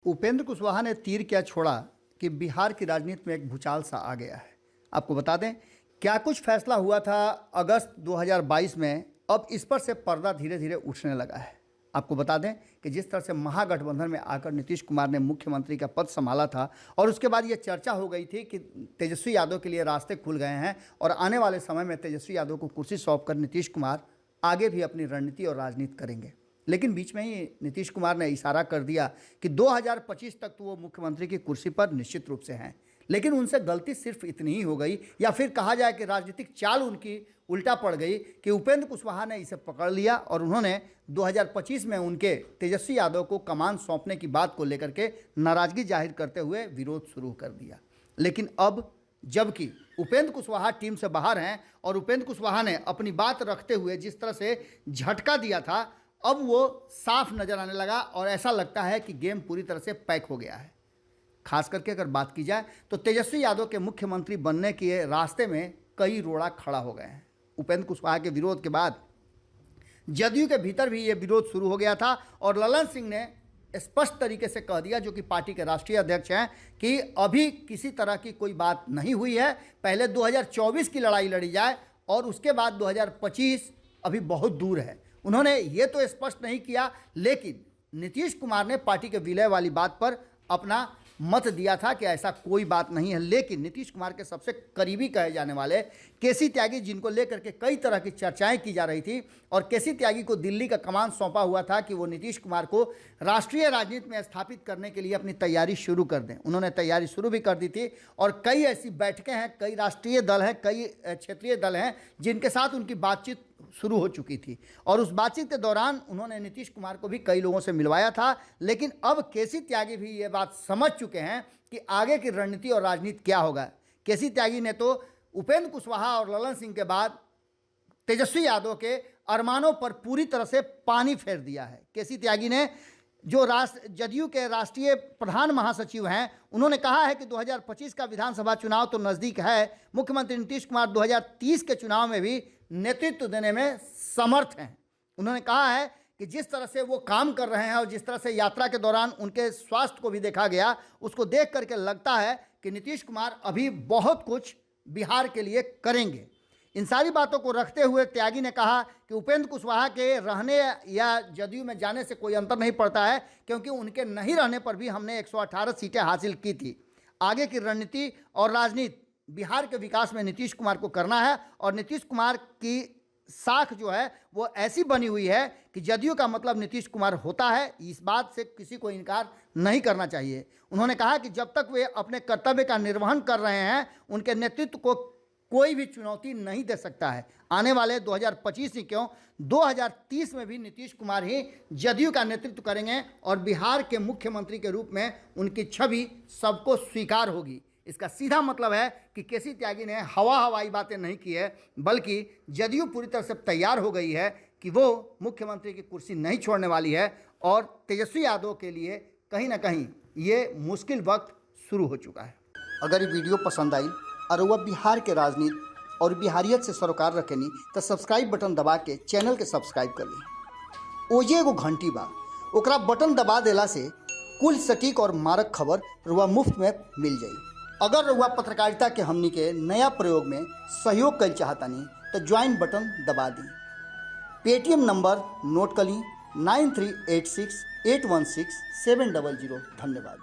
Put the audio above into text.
उपेंद्र कुशवाहा ने तीर क्या छोड़ा कि बिहार की राजनीति में एक भूचाल सा आ गया है। आपको बता दें क्या कुछ फैसला हुआ था अगस्त 2022 में, अब इस पर से पर्दा धीरे धीरे उठने लगा है। आपको बता दें कि जिस तरह से महागठबंधन में आकर नीतीश कुमार ने मुख्यमंत्री का पद संभाला था और उसके बाद ये चर्चा हो गई थी कि तेजस्वी यादव के लिए रास्ते खुल गए हैं और आने वाले समय में तेजस्वी यादव को कुर्सी सौंपकर नीतीश कुमार आगे भी अपनी रणनीति और राजनीति करेंगे। लेकिन बीच में ही नीतीश कुमार ने इशारा कर दिया कि 2025 तक तो वो मुख्यमंत्री की कुर्सी पर निश्चित रूप से हैं। लेकिन उनसे गलती सिर्फ इतनी ही हो गई, या फिर कहा जाए कि राजनीतिक चाल उनकी उल्टा पड़ गई कि उपेंद्र कुशवाहा ने इसे पकड़ लिया और उन्होंने 2025 में उनके तेजस्वी यादव को कमान सौंपने की बात को लेकर के नाराजगी जाहिर करते हुए विरोध शुरू कर दिया। लेकिन अब जबकि उपेंद्र कुशवाहा टीम से बाहर हैं और उपेंद्र कुशवाहा ने अपनी बात रखते हुए जिस तरह से झटका दिया था, अब वो साफ नजर आने लगा और ऐसा लगता है कि गेम पूरी तरह से पैक हो गया है। खास करके अगर बात की जाए तो तेजस्वी यादव के मुख्यमंत्री बनने के रास्ते में कई रोड़ा खड़ा हो गए हैं। उपेंद्र कुशवाहा के विरोध के बाद जदयू के भीतर भी ये विरोध शुरू हो गया था और ललन सिंह ने स्पष्ट तरीके से कह दिया, जो कि पार्टी के राष्ट्रीय अध्यक्ष हैं, कि अभी किसी तरह की कोई बात नहीं हुई है। पहले 2024 की लड़ाई लड़ी जाए और उसके बाद 2025 अभी बहुत दूर है। उन्होंने ये तो स्पष्ट नहीं किया, लेकिन नीतीश कुमार ने पार्टी के विलय वाली बात पर अपना मत दिया था कि ऐसा कोई बात नहीं है। लेकिन नीतीश कुमार के सबसे करीबी कहे जाने वाले केसी त्यागी, जिनको लेकर के कई तरह की चर्चाएं की जा रही थी और केसी त्यागी को दिल्ली का कमान सौंपा हुआ था कि वो नीतीश कुमार को राष्ट्रीय राजनीति में स्थापित करने के लिए अपनी तैयारी शुरू कर दें। उन्होंने तैयारी शुरू भी कर दी थी और कई ऐसी बैठकें हैं, कई राष्ट्रीय दल हैं, कई क्षेत्रीय दल हैं जिनके साथ उनकी बातचीत शुरू हो चुकी थी और उस बातचीत के दौरान उन्होंने नीतीश कुमार को भी कई लोगों से मिलवाया था। लेकिन अब केसी त्यागी भी ये बात समझ चुके हैं कि आगे की रणनीति और राजनीति क्या होगा। केसी त्यागी ने तो उपेंद्र कुशवाहा और ललन सिंह के बाद तेजस्वी यादव के अरमानों पर पूरी तरह से पानी फेर दिया है। केसी त्यागी ने, जो जदयू के राष्ट्रीय प्रधान महासचिव हैं, उन्होंने कहा है कि 2025 का विधानसभा चुनाव तो नज़दीक है, मुख्यमंत्री नीतीश कुमार 2030 के चुनाव में भी नेतृत्व देने में समर्थ हैं। उन्होंने कहा है कि जिस तरह से वो काम कर रहे हैं और जिस तरह से यात्रा के दौरान उनके स्वास्थ्य को भी देखा गया, उसको देख करके लगता है कि नीतीश कुमार अभी बहुत कुछ बिहार के लिए करेंगे। इन सारी बातों को रखते हुए त्यागी ने कहा कि उपेंद्र कुशवाहा के रहने या जदयू में जाने से कोई अंतर नहीं पड़ता है, क्योंकि उनके नहीं रहने पर भी हमने 118 सीटें हासिल की थी। आगे की रणनीति और राजनीति बिहार के विकास में नीतीश कुमार को करना है और नीतीश कुमार की साख जो है वो ऐसी बनी हुई है कि जदयू का मतलब नीतीश कुमार होता है। इस बात से किसी को इनकार नहीं करना चाहिए। उन्होंने कहा कि जब तक वे अपने कर्तव्य का निर्वहन कर रहे हैं, उनके नेतृत्व को कोई भी चुनौती नहीं दे सकता है। आने वाले 2025 ही क्यों, 2030 में भी नीतीश कुमार ही जदयू का नेतृत्व करेंगे और बिहार के मुख्यमंत्री के रूप में उनकी छवि सबको स्वीकार होगी। इसका सीधा मतलब है कि केसी त्यागी ने हवाई बातें नहीं की है, बल्कि जदयू पूरी तरह से तैयार हो गई है कि वो मुख्यमंत्री की कुर्सी नहीं छोड़ने वाली है और तेजस्वी यादव के लिए कहीं ना कहीं ये मुश्किल वक्त शुरू हो चुका है। अगर ये वीडियो पसंद आई और वह बिहार के राजनीति और बिहारियत से सरोकार रखेनी तो सब्सक्राइब बटन दबा के चैनल के सब्सक्राइब कर ली। ओजे एगो घंटी बा, ओकरा बटन दबा देला से कुल सटीक और मारक खबर रुआ मुफ्त में मिल जाई। अगर रुआ पत्रकारिता के हमनी के नया प्रयोग में सहयोग कर चाहतानी तो ज्वाइन बटन दबा दी। पेटीएम नंबर नोट कर ली 9386816700। धन्यवाद।